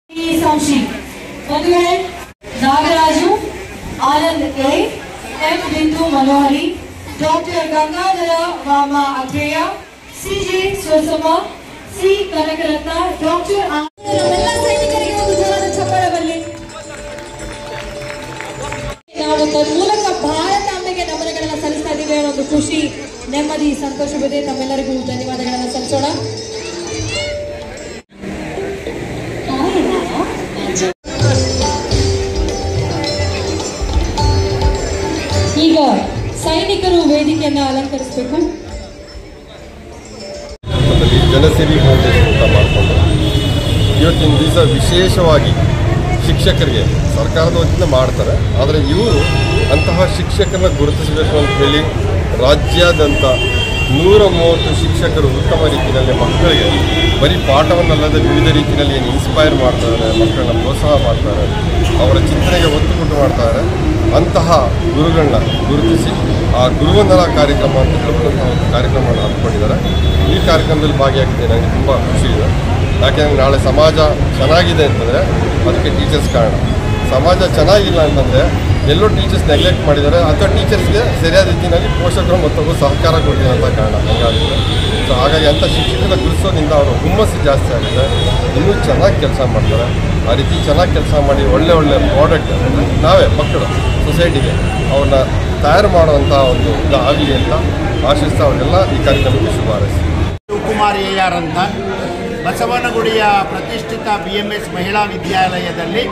ಸಂಶಿ ಮದುವೆ Nagaraju Anand A M Bindu Manohari doctor Gangadhara Vama Atreya CJ Swasama C Kanakaratna doctor ಎಲ್ಲ ಸೈನಿಕರಿಗೆ ಒಂದು ಜೋರಾದ ಚಪ್ಪಾಳ ಬರಲಿ. ನಾವು ತನ್ಮೂಲಕ ಭಾರತಾಂಬೆಗೆ ನಮನಗಳನ್ನು ಸಲ್ಲಿಸ್ತಾ ಇದ್ದೀವಿ ಅನ್ನೋ ಒಂದು ಖುಷಿ ನೆಮ್ಮದಿ ಸಂತೋಷವಿದೆ. ತಮ್ಮೆಲ್ಲರಿಗೂ ಧನ್ಯವಾದಗಳನ್ನು ಸಲ್ಲಿಸೋಣ. ಈಗ ಸೈನಿಕರು ವೇದಿಕೆಯನ್ನು ಅಲಂಕರಿಸಬೇಕು. ಜನಸೇವಿ ಫೌಂಡೇಶನ್ ಅಂತ ಮಾಡಿಕೊಂಡು ಇವತ್ತಿನ ದಿವಸ ವಿಶೇಷವಾಗಿ ಶಿಕ್ಷಕರಿಗೆ ಸರ್ಕಾರದ ವತಿಯಿಂದ ಮಾಡ್ತಾರೆ. ಆದರೆ ಇವರು ಅಂತಹ ಶಿಕ್ಷಕರನ್ನ ಗುರುತಿಸಬೇಕು ಅಂತ ಹೇಳಿ ರಾಜ್ಯಾದ್ಯಂತ 130 ಶಿಕ್ಷಕರು ಉತ್ತಮ ರೀತಿಯಲ್ಲಿ ಮಕ್ಕಳಿಗೆ ಬರೀ ಪಾಠವನ್ನಲ್ಲದೆ ವಿವಿಧ ರೀತಿಯಲ್ಲಿ ಏನು ಇನ್ಸ್ಪೈರ್ ಮಾಡ್ತಾರೆ, ಮಕ್ಕಳನ್ನ ಪ್ರೋತ್ಸಾಹ ಮಾಡ್ತಾರೆ, ಅವರ ಚಿಂತನೆಗೆ ಒತ್ತು ಕೊಟ್ಟು ಮಾಡ್ತಾರೆ. ಅಂತಹ ಗುರುಗಳನ್ನ ಗುರುತಿಸಿ ಆ ಗುರುವಂದನಾ ಕಾರ್ಯಕ್ರಮ ಅಂತ ಹೇಳ್ಬಿಟ್ಟು ಒಂದು ಕಾರ್ಯಕ್ರಮವನ್ನು ಹಮ್ಮಿಕೊಂಡಿದ್ದಾರೆ. ಈ ಕಾರ್ಯಕ್ರಮದಲ್ಲಿ ಭಾಗಿಯಾಗಿದ್ದೆ ನನಗೆ ತುಂಬ ಖುಷಿ ಇದೆ. ಯಾಕೆಂದರೆ ನಾಳೆ ಸಮಾಜ ಚೆನ್ನಾಗಿದೆ ಅಂತಂದರೆ ಅದಕ್ಕೆ ಟೀಚರ್ಸ್ ಕಾರಣ. ಸಮಾಜ ಚೆನ್ನಾಗಿಲ್ಲ ಅಂತಂದರೆ ಎಲ್ಲೋ ಟೀಚರ್ಸ್ ನೆಗ್ಲೆಕ್ಟ್ ಮಾಡಿದ್ದಾರೆ ಅಥವಾ ಟೀಚರ್ಸ್ಗೆ ಸರಿಯಾದ ರೀತಿಯಲ್ಲಿ ಪೋಷಕರು ಮತ್ತೊಬ್ಬರು ಸಹಕಾರ ಕೊಡ್ತಿರೋಂಥ ಕಾರಣ ಹಂಗಾಗಿದೆ. ಸೊ ಹಾಗಾಗಿ ಅಂಥ ಶಿಕ್ಷಕರ ಗುರುತಿಸೋದ್ರಿಂದ ಅವರ ಹುಮ್ಮಸ್ಸು ಜಾಸ್ತಿ ಆಗಿದೆ, ಇನ್ನೂ ಚೆನ್ನಾಗಿ ಕೆಲಸ ಮಾಡ್ತಾರೆ. ಆ ರೀತಿ ಚೆನ್ನಾಗಿ ಕೆಲಸ ಮಾಡಿ ಒಳ್ಳೆ ಪ್ರಾಡಕ್ಟ್ ಅಂದರೆ ನಾವೇ ಮಕ್ಕಳು ಸೊಸೈಟಿಗೆ ಅವ್ರನ್ನ ತಯಾರು ಮಾಡುವಂಥ ಒಂದು ಇದಾಗಲಿ ಅಂತ ಆಶಿಸ್ತಾ ಅವರೆಲ್ಲ ಈ ಕಾರ್ಯಕ್ರಮಕ್ಕೆ ಶುಭ ಹಾರೈಸಿ. ಶಿವಕುಮಾರ್ ಎಆರ್ ಅಂತ ಬಸವನಗುಡಿಯ ಪ್ರತಿಷ್ಠಿತ BMS ಮಹಿಳಾ ವಿದ್ಯಾಲಯದಲ್ಲಿ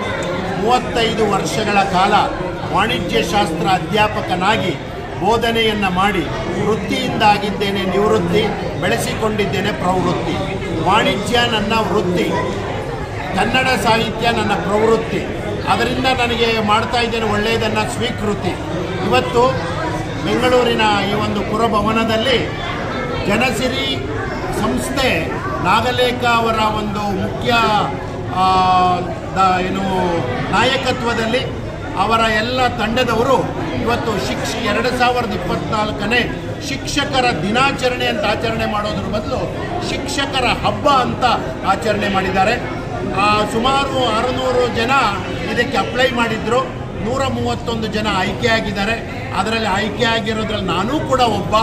35 ವರ್ಷಗಳ ಕಾಲ ವಾಣಿಜ್ಯ ಶಾಸ್ತ್ರ ಅಧ್ಯಾಪಕನಾಗಿ ಬೋಧನೆಯನ್ನು ಮಾಡಿ ವೃತ್ತಿಯಿಂದಾಗಿದ್ದೇನೆ ನಿವೃತ್ತಿ, ಬೆಳೆಸಿಕೊಂಡಿದ್ದೇನೆ ಪ್ರವೃತ್ತಿ. ವಾಣಿಜ್ಯ ನನ್ನ ವೃತ್ತಿ, ಕನ್ನಡ ಸಾಹಿತ್ಯ ನನ್ನ ಪ್ರವೃತ್ತಿ. ಅದರಿಂದ ನನಗೆ ಮಾಡ್ತಾ ಇದ್ದೇನೆ ಒಳ್ಳೆಯದನ್ನು ಸ್ವೀಕೃತಿ. ಇವತ್ತು ಬೆಂಗಳೂರಿನ ಈ ಒಂದು ಪುರಭವನದಲ್ಲಿ ಜನಸಿರಿ ಸಂಸ್ಥೆ ನಾಗಲೇಖ ಅವರ ಒಂದು ಮುಖ್ಯ ನಾಯಕತ್ವದಲ್ಲಿ ಅವರ ಎಲ್ಲ ತಂಡದವರು ಇವತ್ತು 2024ನೇ ಶಿಕ್ಷಕರ ದಿನಾಚರಣೆ ಅಂತ ಆಚರಣೆ ಮಾಡೋದ್ರ ಬದಲು ಶಿಕ್ಷಕರ ಹಬ್ಬ ಅಂತ ಆಚರಣೆ ಮಾಡಿದ್ದಾರೆ. ಸುಮಾರು 600 ಜನ ಇದಕ್ಕೆ ಅಪ್ಲೈ ಮಾಡಿದ್ರು. 131 ಜನ ಆಯ್ಕೆಯಾಗಿದ್ದಾರೆ. ಅದರಲ್ಲಿ ಆಯ್ಕೆಯಾಗಿರೋದ್ರಲ್ಲಿ ನಾನೂ ಕೂಡ ಒಬ್ಬ.